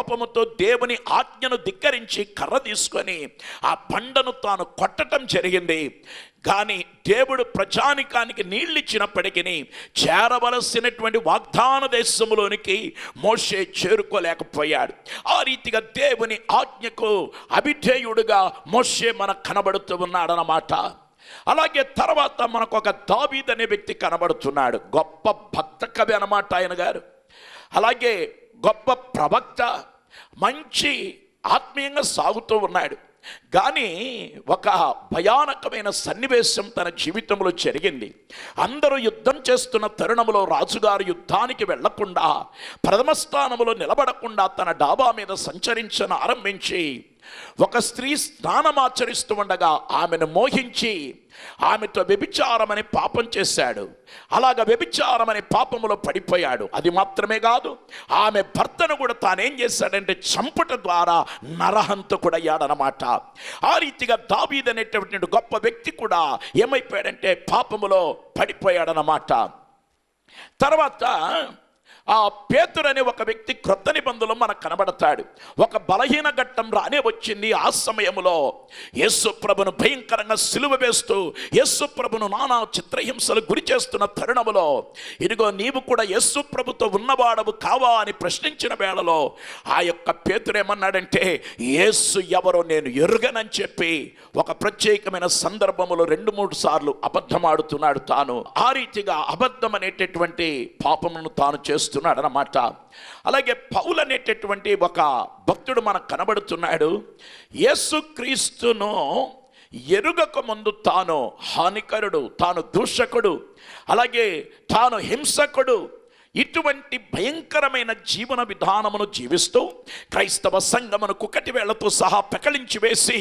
కోపముతో దేవుని ఆజ్ఞను ధిక్కరించి కర్ర తీసుకొని ఆ బండను తాను కొట్టడం జరిగింది. కానీ దేవుడు ప్రజానికానికి నీళ్ళు ఇచ్చినప్పటికీ చేరవలసినటువంటి వాగ్దాన దేశంలోనికి మోషే చేరుకోలేకపోయాడు. ఆ రీతిగా దేవుని ఆజ్ఞకు అవిధేయుడుగా మోషే మనకు కనబడుతూ ఉన్నాడన్నమాట. అలాగే తర్వాత మనకు ఒక దావీదు అనే వ్యక్తి కనబడుతున్నాడు. గొప్ప భక్త కవి అన్నమాట ఆయన గారు. అలాగే గొప్ప ప్రవక్త, మంచి ఆత్మీయంగా సాగుతూ ఉన్నాడు. కానీ ఒక భయానకమైన సన్నివేశం తన జీవితంలో జరిగింది. అందరూ యుద్ధం చేస్తున్న తరుణంలో రాజుగారు యుద్ధానికి వెళ్లకుండా, ప్రథమ స్థానంలో నిలబడకుండా తన డాబా మీద సంచరించను ఆరంభించి ఒక స్త్రీ స్నానమాచరిస్తూ ఉండగా ఆమెను మోహించి ఆమెతో వ్యభిచారమని పాపం చేశాడు. అలాగ వ్యభిచారమని పాపములో పడిపోయాడు. అది మాత్రమే కాదు, ఆమె భర్తను కూడా తానేం చేశాడంటే చంపుట ద్వారా నరహంతకుడయ్యాడనమాట. ఆ రీతిగా దావీదు అనేటటువంటి గొప్ప వ్యక్తి కూడా ఏమైపోయాడంటే పాపములో పడిపోయాడనమాట. తర్వాత ఆ పేతురు అనే ఒక వ్యక్తి క్రొత్త నిబంధనలో మనకు కనబడతాడు. ఒక బలహీన ఘట్టం రానే వచ్చింది. ఆ సమయంలో యేసు ప్రభును భయంకరంగా సిలువ వేస్తూ యేసు ప్రభును నానా చిత్రహింసలు గురి చేస్తున్న తరుణములో, ఇదిగో నీవు కూడా యేసు ప్రభుతో ఉన్నవాడవు కావా అని ప్రశ్నించిన వేళలో ఆ యొక్క పేతురు ఏమన్నాడంటే, యేసు ఎవరో నేను ఎరుగనని చెప్పి ఒక ప్రత్యేకమైన సందర్భములో 2-3 సార్లు అబద్ధమాడుతున్నాడు తాను. ఆ రీతిగా అబద్ధం అనేటటువంటి పాపమును తాను చేస్తున్నాడు అన్నమాట. అలాగే పౌలు అనేటటువంటి ఒక భక్తుడు మనకు కనబడుతున్నాడు. యేసుక్రీస్తును ఎరుగక ముందు తాను హానికరుడు, తాను దూషకుడు, అలాగే తాను హింసకుడు, ఇటువంటి భయంకరమైన జీవన విధానమును జీవిస్తూ క్రైస్తవ సంఘమును కుక్కటి వేళ్లతో సహా పెకలించి వేసి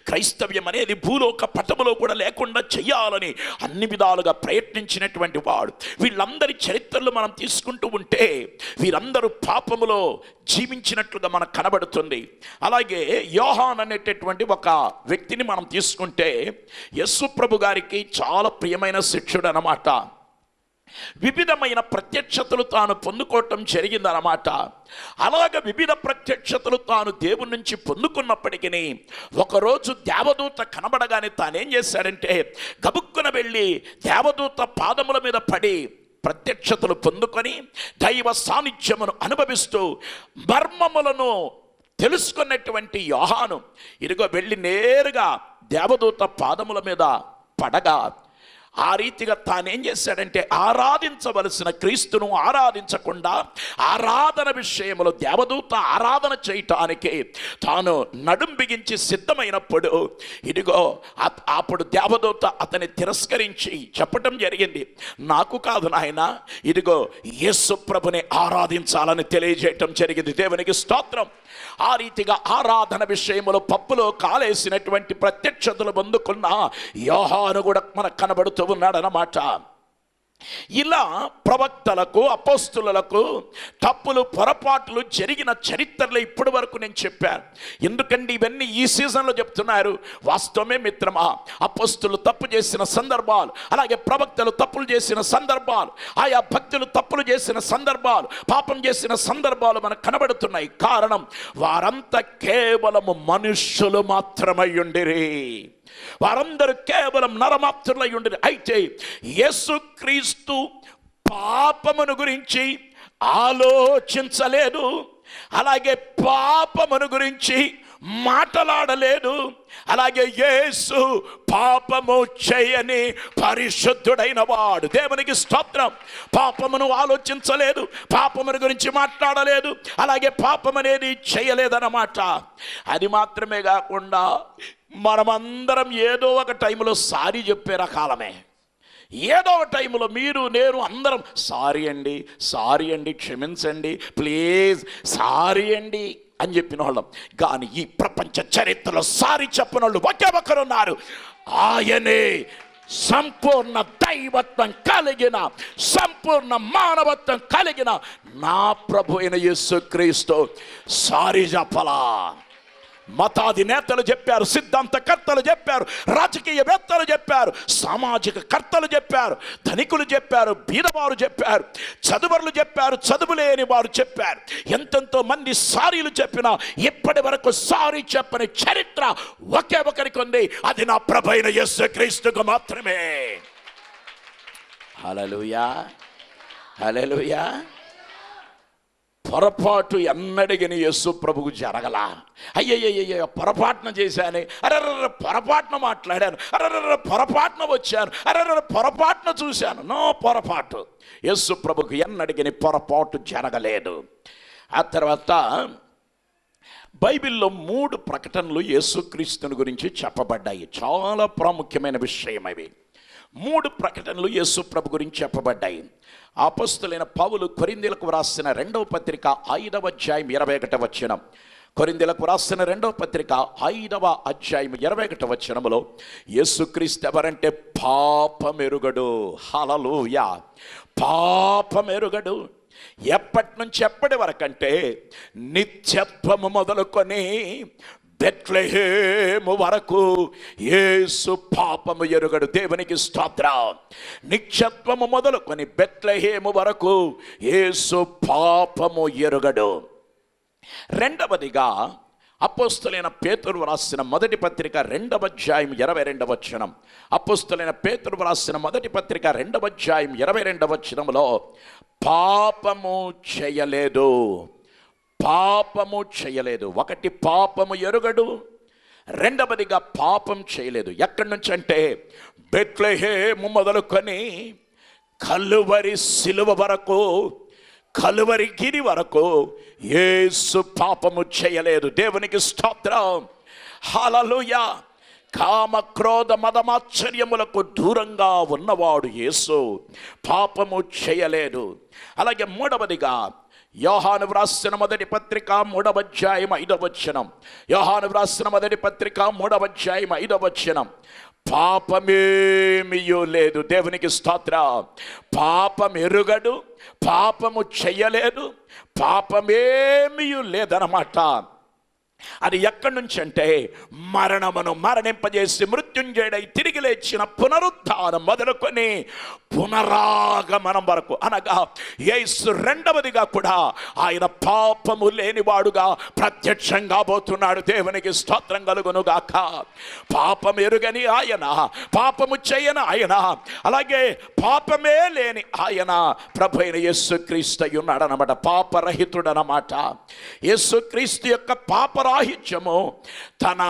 క్రైస్తవ్యం అనేది భూలోక పటములో కూడా లేకుండా చెయ్యాలని అన్ని విధాలుగా ప్రయత్నించినటువంటి వాడు. వీళ్ళందరి చరిత్రలు మనం తీసుకుంటూ ఉంటే వీరందరూ పాపములో జీవించినట్లుగా మనకు కనబడుతుంది. అలాగే యోహాన్ అనేటటువంటి ఒక వ్యక్తిని మనం తీసుకుంటే యేసు ప్రభు గారికి చాలా ప్రియమైన శిష్యుడు అన్నమాట. వివిధమైన ప్రత్యక్షతలు తాను పొందుకోవటం జరిగిందన్నమాట. అలాగ వివిధ ప్రత్యక్షతలు తాను దేవుని నుంచి పొందుకున్నప్పటికీ ఒకరోజు దేవదూత కనబడగానే తానేం చేశాడంటే గబుక్కున వెళ్ళి దేవదూత పాదముల మీద పడి ప్రత్యక్షతలు పొందుకొని దైవ సాన్నిధ్యమును అనుభవిస్తూ మర్మములను తెలుసుకున్నటువంటి యోహాను ఇదిగో వెళ్ళి నేరుగా దేవదూత పాదముల మీద పడగా ఆ రీతిగా తానేం చేశాడంటే ఆరాధించవలసిన క్రీస్తును ఆరాధించకుండా ఆరాధన విషయంలో దేవదూత ఆరాధన చేయటానికి తాను నడుం బిగించి సిద్ధమైనప్పుడు ఇదిగో అప్పుడు దేవదూత అతన్ని తిరస్కరించి చెప్పటం జరిగింది, నాకు కాదు నాయన, ఇదిగో యేసు ప్రభుని ఆరాధించాలని తెలియజేయటం జరిగింది. దేవునికి స్తోత్రం. ఆ రీతిగా ఆరాధన విషయంలో పప్పులో కాలేసినటువంటి ప్రత్యక్షతలు పొందుకున్న యోహాను కూడా మనకు కనబడుతూ ఉన్నాడన్నమాట. ఇలా ప్రవక్తలకు అపోస్తులకు తప్పులు పొరపాట్లు జరిగిన చరిత్రలో ఇప్పటి వరకు నేను చెప్పాను. ఎందుకంటే ఇవన్నీ ఈ సీజన్లో చెప్తున్నారు. వాస్తవమే మిత్రమా, అపోస్తులు తప్పు చేసిన సందర్భాలు, అలాగే ప్రవక్తలు తప్పులు చేసిన సందర్భాలు, ఆయా భక్తులు తప్పులు చేసిన సందర్భాలు, పాపం చేసిన సందర్భాలు మనకు కనబడుతున్నాయి. కారణం వారంతా కేవలము మనుష్యులు మాత్రమై ఉండిరి. వారందరూ కేవలం నరమాత్రులై ఉండి. అయితే యేసుక్రీస్తు పాపమును గురించి ఆలోచించలేదు, అలాగే పాపమును గురించి మాట్లాడలేదు. అలాగే యేసు పాపము చేయని పరిశుద్ధుడైన వాడు. దేవునికి స్తోత్రం. పాపమును ఆలోచించలేదు, పాపమును గురించి మాట్లాడలేదు, అలాగే పాపం అనేది చేయలేదన్నమాట. అది మాత్రమే కాకుండా మనమందరం ఏదో ఒక టైంలో సారీ చెప్పే రకాలమే. ఏదో ఒక టైంలో మీరు నేను అందరం సారీ అండి క్షమించండి ప్లీజ్ సారీ అండి అని చెప్పిన వాళ్ళం. కానీ ఈ ప్రపంచ చరిత్రలో సారీ చెప్పిన వాళ్ళు ఒకే ఒక్కరున్నారు. ఆయనే సంపూర్ణ దైవత్వం కలిగిన, సంపూర్ణ మానవత్వం కలిగిన నా ప్రభు అయిన యేసుక్రీస్తు సారీ చెప్పలా. మతాధినేతలు చెప్పారు, సిద్ధాంతకర్తలు చెప్పారు, రాజకీయవేత్తలు చెప్పారు, సామాజిక కర్తలు చెప్పారు, ధనికులు చెప్పారు, బీదవారు చెప్పారు, చదువర్లు చెప్పారు, చదువులేని వారు చెప్పారు, ఎంతెంతో మంది సారీలు చెప్పినా ఇప్పటి వరకు సారీ చెప్పని చరిత్ర ఒకే ఒకరికి ఉంది. అది నా ప్రభువైన యేసుక్రీస్తుకు మాత్రమే. హల్లెలూయా, హల్లెలూయా. పొరపాటు ఎన్నడిగిన యేసు ప్రభుకు జరగలా. అయ్యయ్యయ్య పొరపాటున చేశాను, అరెర్ర పొరపాటున మాట్లాడాను, అరెర్ర పొరపాటున వచ్చాను, అరెర్ర పొరపాటున చూశాను. నో పొరపాటు. యేసు ప్రభుకు ఎన్నడిగిన పొరపాటు జరగలేదు. ఆ తర్వాత బైబిల్లో 3 ప్రకటనలు యేసుక్రీస్తుని గురించి చెప్పబడ్డాయి. చాలా ప్రాముఖ్యమైన విషయం అవి. 3 ప్రకటనలు యేసు ప్రభు గురించి చెప్పబడ్డాయి. అపోస్తలుడైన పౌలు కొరింథీయులకు వ్రాసిన 2వ పత్రిక 5వ అధ్యాయం 21వ వచనం. కొరింథీయులకు వ్రాసిన 2వ పత్రిక 5వ అధ్యాయం 21వ వచనములో యేసుక్రీస్తు ఎవరంటే పాపమెరుగడు. హల్లెలూయా. పాపమెరుగడు. ఎప్పటి నుంచి ఎప్పటి వరకంటే నిత్యత్వము మొదలుకొని బెత్లెహేము వరకు యేసు పాపము ఎరుగడు. దేవునికి స్తోత్రం. నిత్యత్వము మొదలుకొని బెత్లెహేము వరకు యేసు పాపము ఎరుగడు. రెండవదిగా అపోస్తలుడైన పేతురు వ్రాసిన మొదటి పత్రిక 2వ అధ్యాయం 22వ వచనం. అపోస్తలుడైన పేతురు వ్రాసిన మొదటి పత్రిక 2వ అధ్యాయం 22వ వచనంలో పాపము చేయలేదు, పాపము చేయలేదు. ఒకటి పాపము ఎరుగడు, రెండవదిగా పాపం చేయలేదు. ఎక్కడి నుంచి అంటే బెత్లెహేము మొదలుకొని కలువరి సిలువ వరకు, కలువరి గిరి వరకు యేసు పాపము చేయలేదు. దేవునికి స్తోత్రం. హల్లెలూయా. కామ క్రోధ మదమాశ్చర్యములకు దూరంగా ఉన్నవాడు యేసు పాపము చేయలేదు. అలాగే మూడవదిగా యోహాను వ్రాసిన మొదటి పత్రిక 3వ అధ్యాయం 5వ వచనం. యోహాను వ్రాసిన మొదటి పత్రిక 3వ అధ్యాయం 5వ వచనం. పాపమేమియూ లేదు. దేవునికి స్తోత్రం. పాపం ఎరుగడు, పాపము చెయ్యలేదు, పాపమేమియూ లేదన్నమాట. అది ఎక్కడి నుంచి అంటే మరణమును మరణింపజేసి మృత్యుంజయుడై తిరిగి లేచిన పునరుద్ధానం మొదలుకొని పునరాగమనం వరకు, అనగా యేసు రెండవదిగా కూడా ఆయన పాపము లేనివాడుగా ప్రత్యక్షంగా పోతున్నాడు. దేవునికి స్తోత్రం కలుగును గాక. పాపం ఎరుగని ఆయన, పాపము చేయని ఆయన, అలాగే పాపమే లేని ఆయన ప్రభువైన యేసుక్రీస్తు అయి ఉన్నాడు అన్నమాట. పాపరహితుడు అన్నమాట. యేసుక్రీస్తు యొక్క పాపరాహిత్యము తన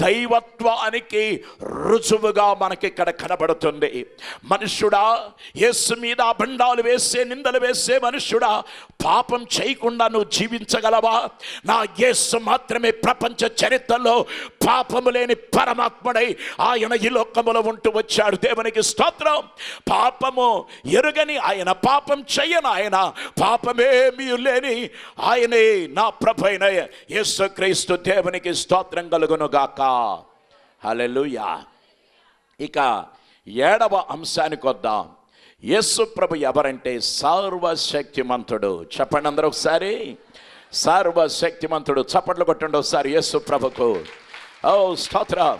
దైవత్వానికి రుజువుగా మనకి ఇక్కడ కనబడుతుంది. మనుష్యుడా, యేసు మీద అబండాలు వేసే, నిందలు వేసే మనుష్యుడా, పాపం చేయకుండా నువ్వు జీవించగలవా? నా యేసు మాత్రమే ప్రపంచ చరిత్రలో పాపము లేని పరమాత్ముడై ఆయన ఈ లోకములో ఉంటూ వచ్చాడు. దేవునికి స్తోత్రం. పాపము ఎరుగని ఆయన, పాపం చెయ్యని ఆయన, పాపమేమీ లేని ఆయనే నా ప్రభువైన యేసుక్రీస్తు. దేవునికి స్తోత్రం కలుగును గాక. హల్లెలూయా. ఇక 7వ అంశానికి వద్దాం. యేసు ప్రభు ఎవరంటే సర్వశక్తిమంతుడు. చెప్పండి అందరూ ఒకసారి, సర్వశక్తిమంతుడు. చప్పట్లు కొట్టండి ఒకసారి యేసు ప్రభుకు. ఓ స్తోత్రం.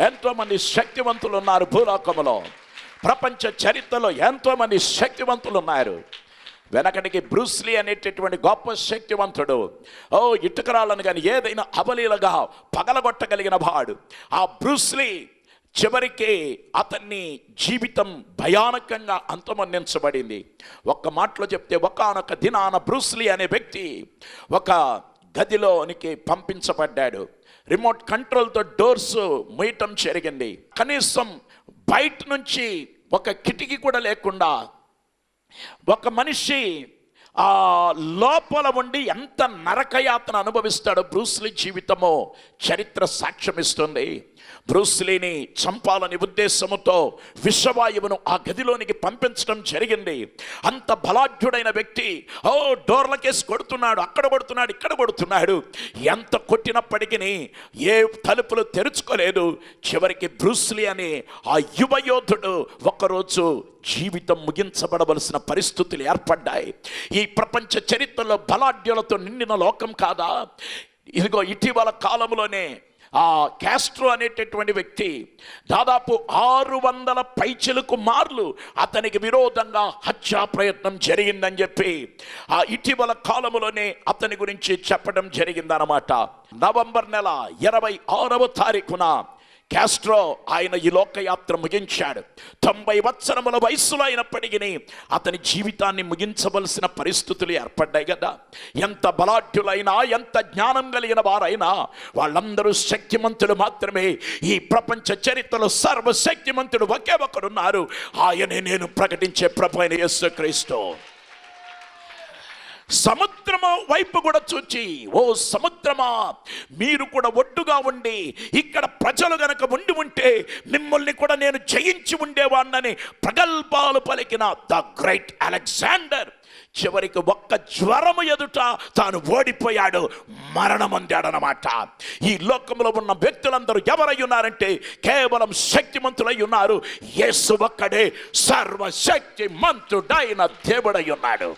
ఎంతోమంది శక్తివంతులు ఉన్నారు భూలోకములో. ప్రపంచ చరిత్రలో ఎంతోమంది శక్తివంతులు ఉన్నారు. వెనకటికి బ్రూస్లీ అనేటటువంటి గొప్ప శక్తివంతుడు. ఇటుకరాలను కానీ ఏదైనా అవలీలగా పగలగొట్టగలిగిన వాడు. ఆ బ్రూస్లీ చివరికి అతన్ని జీవితం భయానకంగా అంతమొందించబడింది. ఒక్క మాటలో చెప్తే, ఒకానొక దినాన బ్రూస్లీ అనే వ్యక్తి ఒక గదిలోనికి పంపించబడ్డాడు. రిమోట్ కంట్రోల్తో డోర్స్ మూయటం జరిగింది. కనీసం బయట నుంచి ఒక కిటికీ కూడా లేకుండా ఒక మనిషి ఆ లోపల ఉండి ఎంత నరకయాతన అనుభవిస్తాడో బ్రూస్లీ జీవితము చరిత్ర సాక్ష్యమిస్తుంది. బ్రూస్లీని చంపాలని ఉద్దేశముతో విషవాయువును ఆ గదిలోనికి పంపించడం జరిగింది. అంత బలాఢ్యుడైన వ్యక్తి డోర్లకేసి కొడుతున్నాడు, అక్కడ కొడుతున్నాడు, ఇక్కడ కొడుతున్నాడు. ఎంత కొట్టినప్పటికీ ఏ తలుపులు తెరుచుకోలేదు. చివరికి బ్రూస్లీ అని ఆ యువయోధుడు ఒకరోజు జీవితం ముగించబడవలసిన పరిస్థితులు ఏర్పడ్డాయి. ఈ ప్రపంచ చరిత్రలో బలాఢ్యులతో నిండిన లోకం కాదా? ఇదిగో ఇటీవల కాలంలోనే ఆ కాస్ట్రో అనేటటువంటి వ్యక్తి దాదాపు 600 పైచిలకు మార్లు అతనికి విరోధంగా హత్యా ప్రయత్నం జరిగిందని చెప్పి ఆ ఇటీవల కాలంలోనే అతని గురించి చెప్పడం జరిగిందన్నమాట. నవంబర్ నెల 26వ తారీఖున కాస్ట్రో ఆయన ఈ లోకయాత్ర ముగించాడు. 90 సంవత్సరముల వయస్సులో అయినప్పటికీ అతని జీవితాన్ని ముగించవలసిన పరిస్థితులు ఏర్పడ్డాయి కదా. ఎంత బలాఢ్యులైనా, ఎంత జ్ఞానం కలిగిన వారైనా వాళ్ళందరూ శక్తిమంతులు మాత్రమే. ఈ ప్రపంచ చరిత్రలో సర్వశక్తిమంతుడు ఒకే ఒకరున్నారు, ఆయనే నేను ప్రకటించే ప్రభు అయిన యేసుక్రీస్తు. సముద్రము వైపు కూడా చూచి, ఓ సముద్రమా, మీరు కూడా ఒడ్డుగా ఉండి ఇక్కడ ప్రజలు గనక ఉంటే మిమ్మల్ని కూడా నేను జయించి ఉండేవాడినని ప్రగల్భాలు పలికిన ద గ్రేట్ అలెగ్జాండర్ చివరికి ఒక్క జ్వరము ఎదుట తాను ఓడిపోయాడు, మరణమొందాడనమాట. ఈ లోకంలో ఉన్న వ్యక్తులందరూ ఎవరై ఉన్నారంటే కేవలం శక్తిమంతులై ఉన్నారు. యేసు ఒక్కడే సర్వశక్తిమంతుడైన దేవుడై ఉన్నాడు.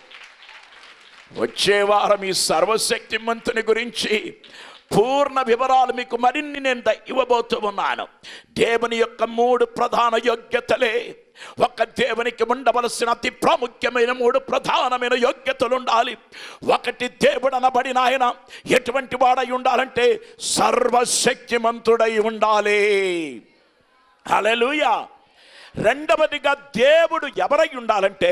వచ్చే వారం ఈ సర్వశక్తిమంతుని గురించి పూర్ణ వివరాలు మీకు మరిన్ని నేను ఇవ్వబోతూ ఉన్నాను. దేవుని యొక్క 3 ప్రధాన యోగ్యతలే. ఒక దేవునికి ఉండవలసిన అతి ప్రాముఖ్యమైన 3 ప్రధానమైన యోగ్యతలు ఉండాలి. ఒకటి, దేవుడు అనబడిన ఆయన ఎటువంటి వాడై ఉండాలంటే సర్వశక్తిమంతుడై ఉండాలి. హల్లెలూయా. రెండవదిగా, దేవుడు ఎవరై ఉండాలంటే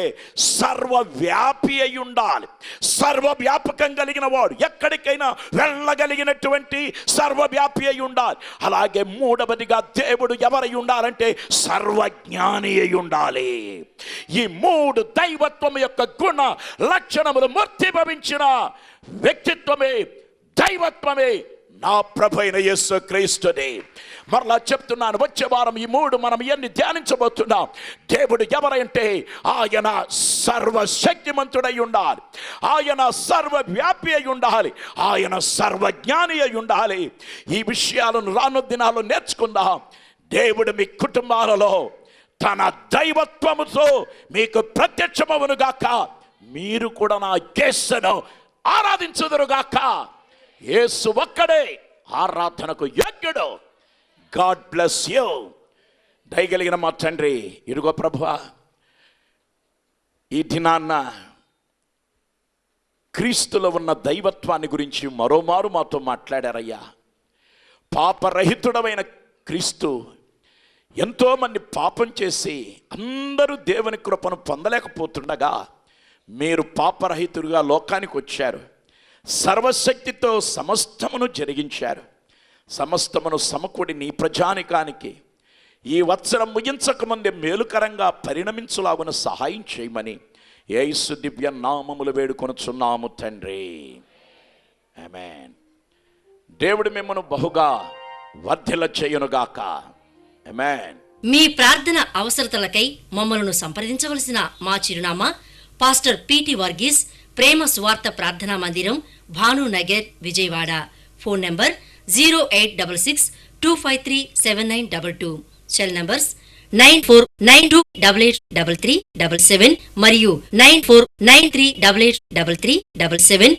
సర్వవ్యాపి అయి ఉండాలి. సర్వవ్యాపకం కలిగిన వాడు, ఎక్కడికైనా వెళ్ళగలిగినటువంటి సర్వవ్యాపి అయి ఉండాలి. అలాగే మూడవదిగా, దేవుడు ఎవరై ఉండాలంటే సర్వజ్ఞాని అయి ఉండాలి. ఈ 3 దైవత్వం యొక్క గుణ లక్షణములు మూర్తిభవించిన వ్యక్తిత్వమే, దైవత్వమే నా ప్రభు అయిన యేసుక్రీస్తుదే. మరలా చెప్తున్నాను, వచ్చే వారం ఈ 3 మనం ఎన్ని ధ్యానించబోతున్నాం. దేవుడు ఎవరంటే ఆయన సర్వశక్తిమంతుడై ఉండాలి, ఆయన సర్వవ్యాపి అయి ఉండాలి, ఆయన సర్వజ్ఞాని అయి ఉండాలి. ఈ విషయాలను రాను దినాల్లో నేర్చుకుందాం. దేవుడు మీ కుటుంబాలలో తన దైవత్వముతో మీకు ప్రత్యక్షమవునుగాక. మీరు కూడా నా యేసును ఆరాధించుదురుగాక. యేసు ఒక్కడే ఆరాధనకు యోగ్యుడు. God bless you. దయగలిగిన మా తండ్రి, ఇరుగో ప్రభువా, ఈ దినాన్న క్రీస్తులో ఉన్న దైవత్వాన్ని గురించి మరోమారు మాతో మాట్లాడారయ్యా. పాపరహితుడమైన క్రీస్తు ఎంతోమంది పాపం చేసి అందరూ దేవుని కృపను పొందలేకపోతుండగా మీరు పాపరహితుడుగా లోకానికి వచ్చారు. సర్వశక్తితో సమస్తమును జరిగించారు. సమస్తమును సమకూడి నీ ప్రజానికానికి ఈ వత్సరం ముగించకముందే మేలుకరంగా పరిణమించులాగున సహాయం చేయమని యేసు దివ్య నామములు వేడుకొనుచున్నాము తండ్రి. ఆమేన్. దేవుడు మిమ్మను బహుగా వర్ధిల్ల చేయునుగాక. ఆమేన్. మీ ప్రార్థన అవసరతలకై మమ్మలను సంప్రదించవలసిన మా చిరునామా: పాస్టర్ పిటి వర్గీస్, ప్రేమ సువార్త ప్రార్థనా మందిరం, Bhanunagar, Vijayawada. Phone number 0866253792. Cell numbers 9492883377 మరియు 9493883377.